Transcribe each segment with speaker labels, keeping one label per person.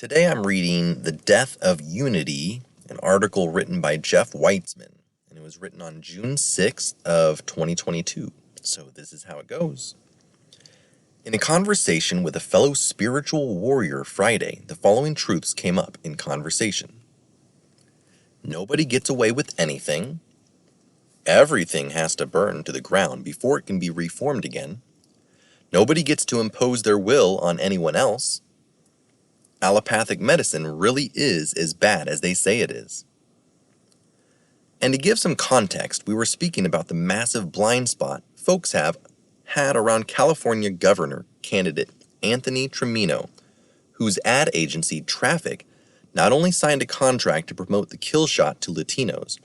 Speaker 1: Today I'm reading The Death of Unity, an article written by Jeff Witzeman, and it was written on June 6th of 2022. So this is how it goes. In a conversation with a fellow spiritual warrior Friday, the following truths came up in conversation. Nobody gets away with anything. Everything has to burn to the ground before it can be reformed again. Nobody gets to impose their will on anyone else. Allopathic medicine really is as bad as they say it is. And to give some context, we were speaking about the massive blind spot folks have had around California governor candidate Anthony Trimino, whose ad agency Traffic not only signed a contract to promote the kill shot to Latinos,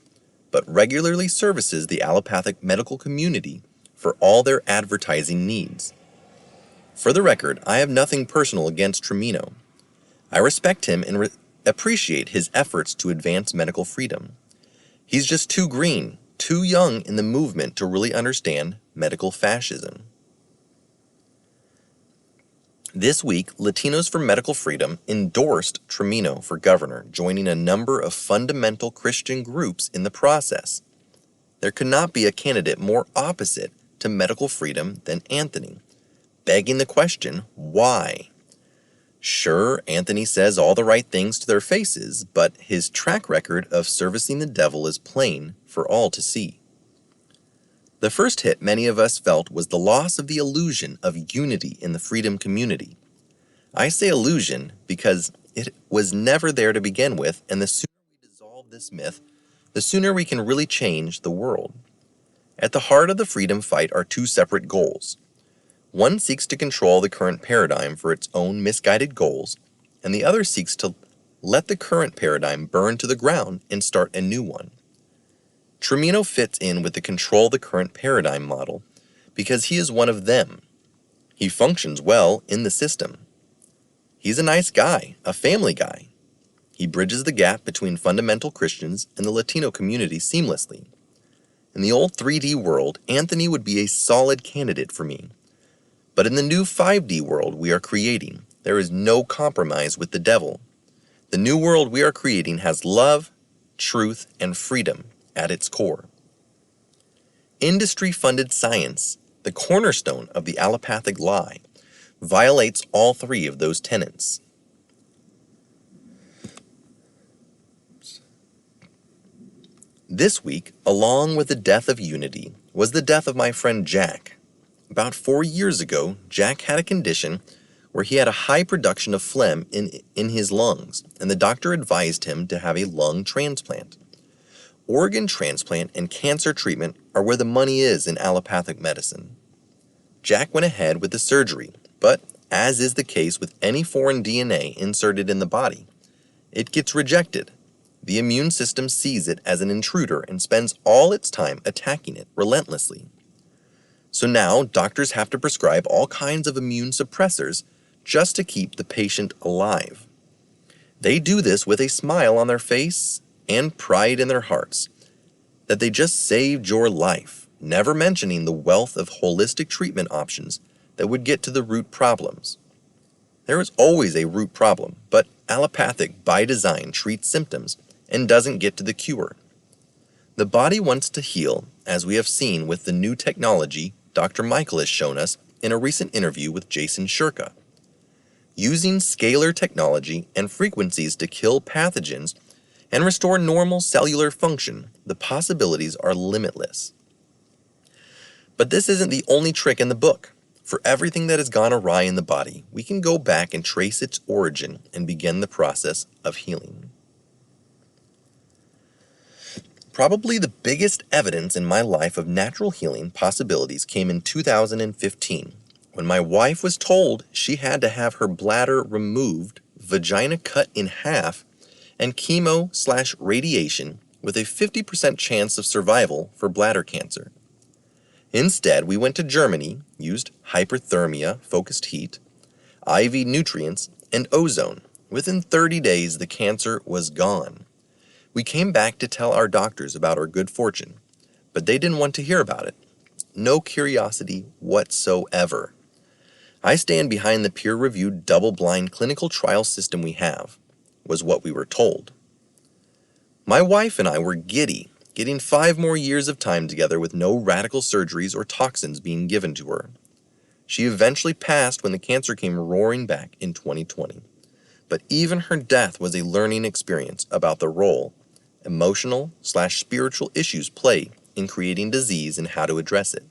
Speaker 1: but regularly services the allopathic medical community for all their advertising needs. For the record, I have nothing personal against Trimino. I respect him and appreciate his efforts to advance medical freedom. He's just too green, too young in the movement to really understand medical fascism. This week, Latinos for Medical Freedom endorsed Trimino for governor, joining a number of fundamental Christian groups in the process. There could not be a candidate more opposite to medical freedom than Anthony, begging the question, why? Sure, Anthony says all the right things to their faces, but his track record of servicing the devil is plain for all to see. The first hit many of us felt was the loss of the illusion of unity in the freedom community. I say illusion because it was never there to begin with, and the sooner we dissolve this myth, the sooner we can really change the world. At the heart of the freedom fight are two separate goals. One seeks to control the current paradigm for its own misguided goals, and the other seeks to let the current paradigm burn to the ground and start a new one. Trimino fits in with the control the current paradigm model because he is one of them. He functions well in the system. He's a nice guy, a family guy. He bridges the gap between fundamental Christians and the Latino community seamlessly. In the old 3D world, Anthony would be a solid candidate for me. But in the new 5D world we are creating, there is no compromise with the devil. The new world we are creating has love, truth, and freedom at its core. Industry-funded science, the cornerstone of the allopathic lie, violates all three of those tenets. This week, along with the death of unity, was the death of my friend Jack. About 4 years ago, Jack had a condition where he had a high production of phlegm in his lungs, and the doctor advised him to have a lung transplant. Organ transplant and cancer treatment are where the money is in allopathic medicine. Jack went ahead with the surgery, but as is the case with any foreign DNA inserted in the body, it gets rejected. The immune system sees it as an intruder and spends all its time attacking it relentlessly. So now doctors have to prescribe all kinds of immune suppressors just to keep the patient alive. They do this with a smile on their face and pride in their hearts that they just saved your life, never mentioning the wealth of holistic treatment options that would get to the root problems. There is always a root problem, but allopathic by design treats symptoms and doesn't get to the cure. The body wants to heal, as we have seen with the new technology Dr. Michael has shown us in a recent interview with Jason Shurka. Using scalar technology and frequencies to kill pathogens and restore normal cellular function, the possibilities are limitless. But this isn't the only trick in the book. For everything that has gone awry in the body, we can go back and trace its origin and begin the process of healing. Probably the biggest evidence in my life of natural healing possibilities came in 2015, when my wife was told she had to have her bladder removed, vagina cut in half, and chemo/radiation with a 50% chance of survival for bladder cancer. Instead, we went to Germany, used hyperthermia, focused heat, IV nutrients, and ozone. Within 30 days, the cancer was gone. We came back to tell our doctors about our good fortune, but they didn't want to hear about it. No curiosity whatsoever. I stand behind the peer-reviewed double-blind clinical trial system we have, was what we were told. My wife and I were giddy, getting 5 more years of time together with no radical surgeries or toxins being given to her. She eventually passed when the cancer came roaring back in 2020. But even her death was a learning experience about the role emotional/spiritual issues play in creating disease and how to address it.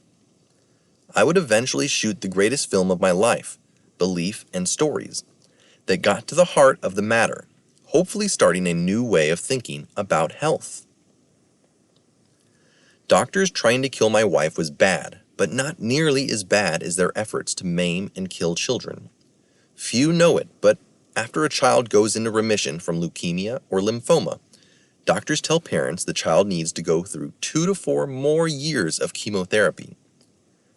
Speaker 1: I would eventually shoot the greatest film of my life, Belief and Stories, that got to the heart of the matter, hopefully starting a new way of thinking about health. Doctors trying to kill my wife was bad, but not nearly as bad as their efforts to maim and kill children. Few know it, but after a child goes into remission from leukemia or lymphoma, doctors tell parents the child needs to go through 2 to 4 more years of chemotherapy.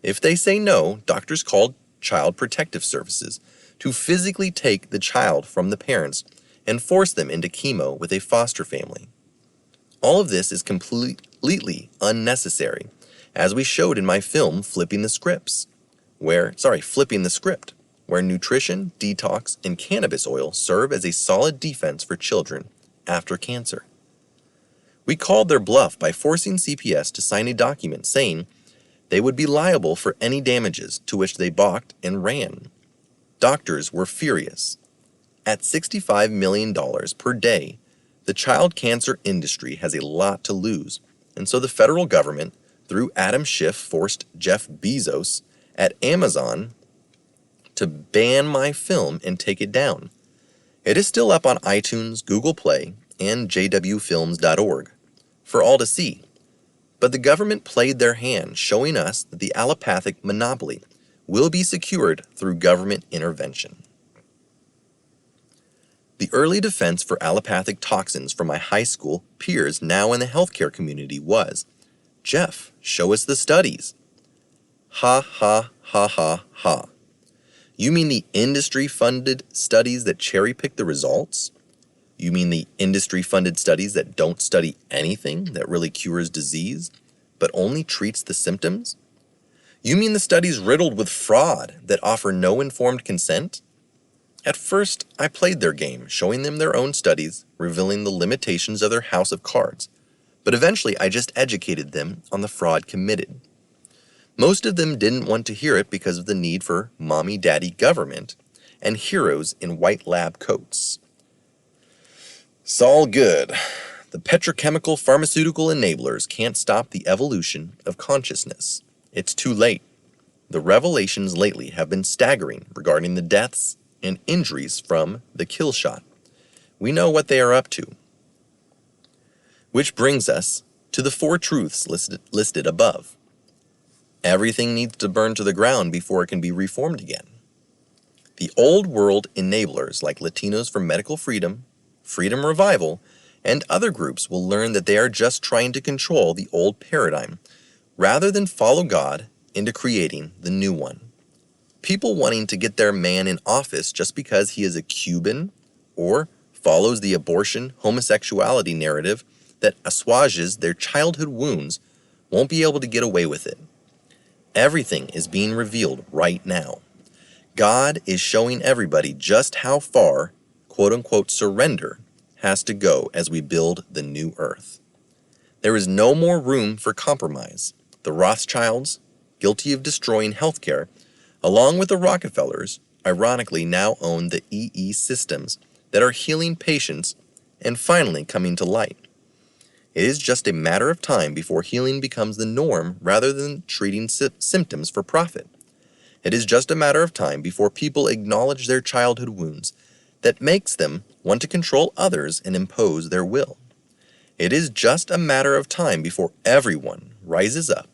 Speaker 1: If they say no, doctors call Child Protective Services to physically take the child from the parents and force them into chemo with a foster family. All of this is completely unnecessary, as we showed in my film Flipping the Script, where nutrition, detox, and cannabis oil serve as a solid defense for children after cancer. We called their bluff by forcing CPS to sign a document saying they would be liable for any damages, to which they balked and ran. Doctors were furious. At $65 million per day, the child cancer industry has a lot to lose, and so the federal government, through Adam Schiff, forced Jeff Bezos at Amazon to ban my film and take it down. It is still up on iTunes, Google Play, and jwfilms.org for all to see. But the government played their hand, showing us that the allopathic monopoly will be secured through government intervention. The early defense for allopathic toxins from my high school peers now in the healthcare community was, "Jeff, show us the studies." Ha ha ha ha ha. You mean the industry-funded studies that cherry-pick the results? You mean the industry-funded studies that don't study anything that really cures disease, but only treats the symptoms? You mean the studies riddled with fraud that offer no informed consent? At first, I played their game, showing them their own studies, revealing the limitations of their house of cards, but eventually I just educated them on the fraud committed. Most of them didn't want to hear it because of the need for mommy-daddy government and heroes in white lab coats. It's all good. The petrochemical pharmaceutical enablers can't stop the evolution of consciousness. It's too late. The revelations lately have been staggering regarding the deaths and injuries from the kill shot. We know what they are up to. Which brings us to the 4 truths listed above. Everything needs to burn to the ground before it can be reformed again. The old world enablers like Latinos for Medical Freedom, Freedom Revival, and other groups will learn that they are just trying to control the old paradigm rather than follow God into creating the new one. People wanting to get their man in office just because he is a Cuban or follows the abortion, homosexuality narrative that assuages their childhood wounds won't be able to get away with it. Everything is being revealed right now. God is showing everybody just how far, quote-unquote, surrender has to go as we build the new earth. There is no more room for compromise. The Rothschilds, guilty of destroying healthcare, along with the Rockefellers, ironically now own the EE systems that are healing patients and finally coming to light. It is just a matter of time before healing becomes the norm rather than treating symptoms for profit. It is just a matter of time before people acknowledge their childhood wounds that makes them want to control others and impose their will. It is just a matter of time before everyone rises up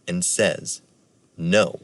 Speaker 1: and says no.